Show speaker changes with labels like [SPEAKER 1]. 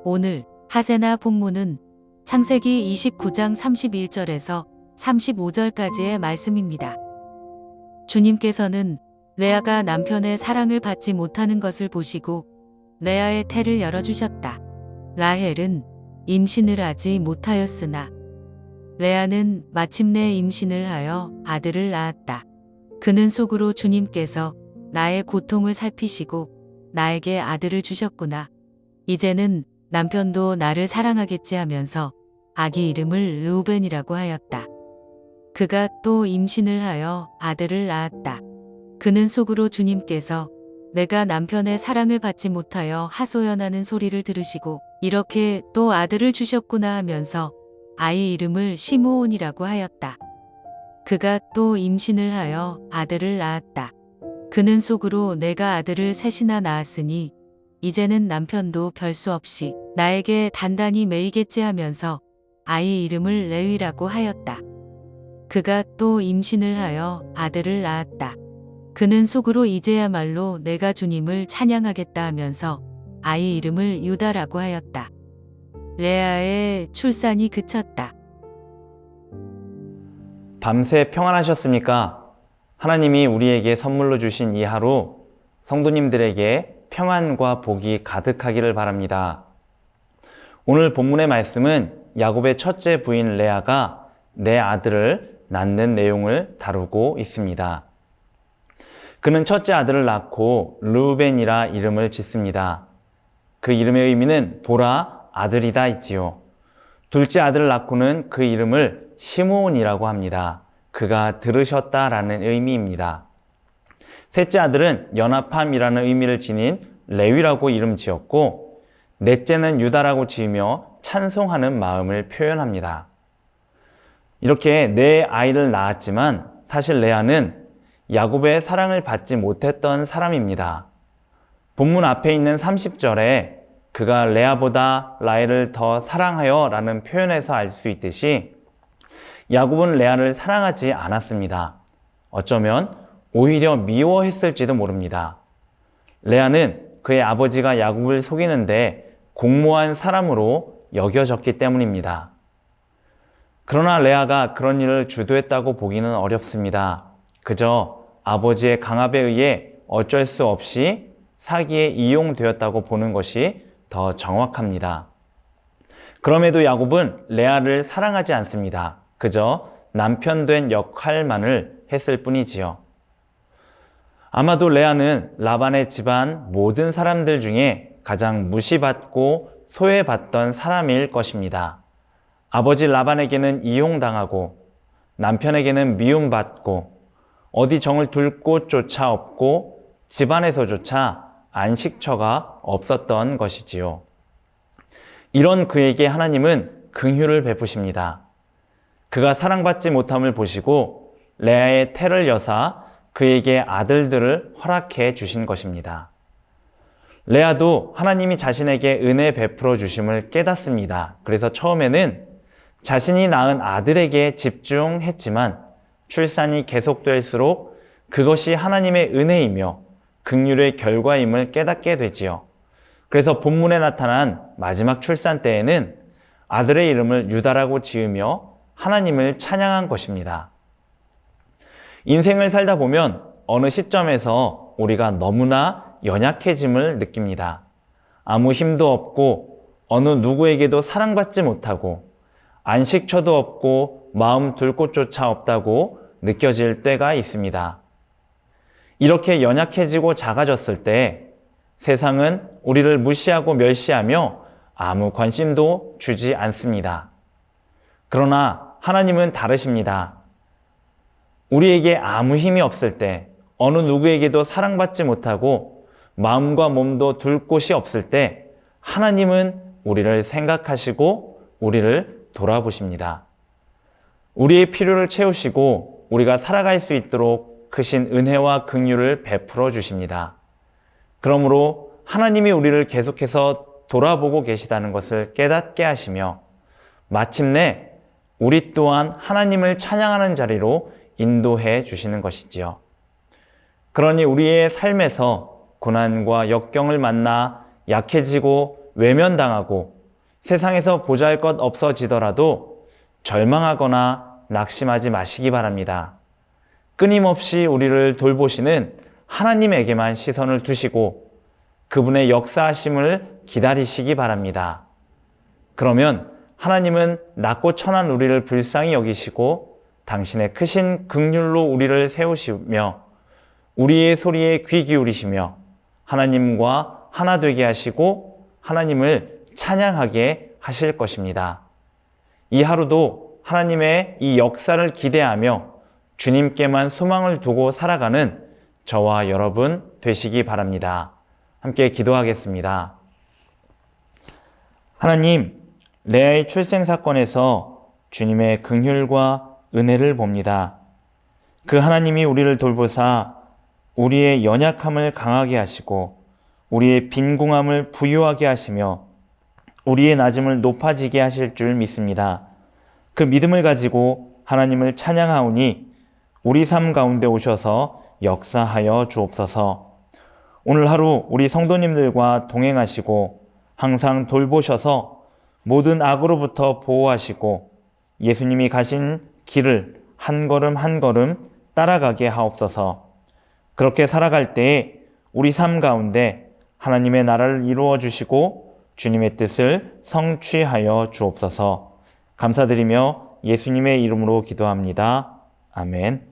[SPEAKER 1] 오늘 하세나 본문은 창세기 29장 31절에서 35절까지의 말씀입니다. 주님께서는 레아가 남편의 사랑을 받지 못하는 것을 보시고 레아의 태를 열어주셨다. 라헬은 임신을 하지 못하였으나 레아는 마침내 임신을 하여 아들을 낳았다. 그는 속으로 주님께서 나의 고통을 살피시고 나에게 아들을 주셨구나. 이제는 남편도 나를 사랑하겠지 하면서 아기 이름을 르우벤이라고 하였다. 그가 또 임신을 하여 아들을 낳았다. 그는 속으로 주님께서 내가 남편의 사랑을 받지 못하여 하소연하는 소리를 들으시고 이렇게 또 아들을 주셨구나 하면서 아이 이름을 시므온이라고 하였다. 그가 또 임신을 하여 아들을 낳았다. 그는 속으로 내가 아들을 셋이나 낳았으니 이제는 남편도 별수 없이 나에게 단단히 매이겠지 하면서 아이 이름을 레위라고 하였다. 그가 또 임신을 하여 아들을 낳았다. 그는 속으로 이제야말로 내가 주님을 찬양하겠다 하면서 아이 이름을 유다라고 하였다. 레아의 출산이 그쳤다.
[SPEAKER 2] 밤새 평안하셨습니까? 하나님이 우리에게 선물로 주신 이 하루, 성도님들에게 평안과 복이 가득하기를 바랍니다. 오늘 본문의 말씀은 야곱의 첫째 부인 레아가 내 아들을 낳는 내용을 다루고 있습니다. 그는 첫째 아들을 낳고 르우벤이라 이름을 짓습니다. 그 이름의 의미는 보라, 아들이다 있지요. 둘째 아들을 낳고는 그 이름을 시므온이라고 합니다. 그가 들으셨다라는 의미입니다. 셋째 아들은 연합함이라는 의미를 지닌 레위라고 이름 지었고, 넷째는 유다라고 지으며 찬송하는 마음을 표현합니다. 이렇게 네 아이를 낳았지만 사실 레아는 야곱의 사랑을 받지 못했던 사람입니다. 본문 앞에 있는 30절에 그가 레아보다 라헬을 더 사랑하여 라는 표현에서 알 수 있듯이 야곱은 레아를 사랑하지 않았습니다. 어쩌면 오히려 미워했을지도 모릅니다. 레아는 그의 아버지가 야곱을 속이는데 공모한 사람으로 여겨졌기 때문입니다. 그러나 레아가 그런 일을 주도했다고 보기는 어렵습니다. 그저 아버지의 강압에 의해 어쩔 수 없이 사기에 이용되었다고 보는 것이 더 정확합니다. 그럼에도 야곱은 레아를 사랑하지 않습니다. 그저 남편 된 역할만을 했을 뿐이지요. 아마도 레아는 라반의 집안 모든 사람들 중에 가장 무시받고 소외받던 사람일 것입니다. 아버지 라반에게는 이용당하고 남편에게는 미움받고 어디 정을 둘 곳조차 없고 집안에서조차 안식처가 없었던 것이지요. 이런 그에게 하나님은 긍휼을 베푸십니다. 그가 사랑받지 못함을 보시고 레아의 태를 여사 그에게 아들들을 허락해 주신 것입니다. 레아도 하나님이 자신에게 은혜 베풀어 주심을 깨닫습니다. 그래서 처음에는 자신이 낳은 아들에게 집중했지만 출산이 계속될수록 그것이 하나님의 은혜이며 긍휼의 결과임을 깨닫게 되지요. 그래서 본문에 나타난 마지막 출산 때에는 아들의 이름을 유다라고 지으며 하나님을 찬양한 것입니다. 인생을 살다 보면 어느 시점에서 우리가 너무나 연약해짐을 느낍니다. 아무 힘도 없고 어느 누구에게도 사랑받지 못하고 안식처도 없고 마음 둘 곳조차 없다고 느껴질 때가 있습니다. 이렇게 연약해지고 작아졌을 때 세상은 우리를 무시하고 멸시하며 아무 관심도 주지 않습니다. 그러나 하나님은 다르십니다. 우리에게 아무 힘이 없을 때, 어느 누구에게도 사랑받지 못하고 마음과 몸도 둘 곳이 없을 때 하나님은 우리를 생각하시고 우리를 돌아보십니다. 우리의 필요를 채우시고 우리가 살아갈 수 있도록 크신 은혜와 긍휼을 베풀어 주십니다. 그러므로 하나님이 우리를 계속해서 돌아보고 계시다는 것을 깨닫게 하시며 마침내 우리 또한 하나님을 찬양하는 자리로 인도해 주시는 것이지요. 그러니 우리의 삶에서 고난과 역경을 만나 약해지고 외면당하고 세상에서 보잘것 없어지더라도 절망하거나 낙심하지 마시기 바랍니다. 끊임없이 우리를 돌보시는 하나님에게만 시선을 두시고 그분의 역사하심을 기다리시기 바랍니다. 그러면 하나님은 낮고 천한 우리를 불쌍히 여기시고 당신의 크신 긍휼로 우리를 세우시며 우리의 소리에 귀 기울이시며 하나님과 하나 되게 하시고 하나님을 찬양하게 하실 것입니다. 이 하루도 하나님의 이 역사를 기대하며 주님께만 소망을 두고 살아가는 저와 여러분 되시기 바랍니다. 함께 기도하겠습니다. 하나님, 레아의 출생 사건에서 주님의 긍휼과 은혜를 봅니다. 그 하나님이 우리를 돌보사 우리의 연약함을 강하게 하시고 우리의 빈궁함을 부유하게 하시며 우리의 낮음을 높아지게 하실 줄 믿습니다. 그 믿음을 가지고 하나님을 찬양하오니 우리 삶 가운데 오셔서 역사하여 주옵소서. 오늘 하루 우리 성도님들과 동행하시고 항상 돌보셔서 모든 악으로부터 보호하시고 예수님이 가신 길을 한 걸음 한 걸음 따라가게 하옵소서. 그렇게 살아갈 때에 우리 삶 가운데 하나님의 나라를 이루어 주시고 주님의 뜻을 성취하여 주옵소서. 감사드리며 예수님의 이름으로 기도합니다. 아멘.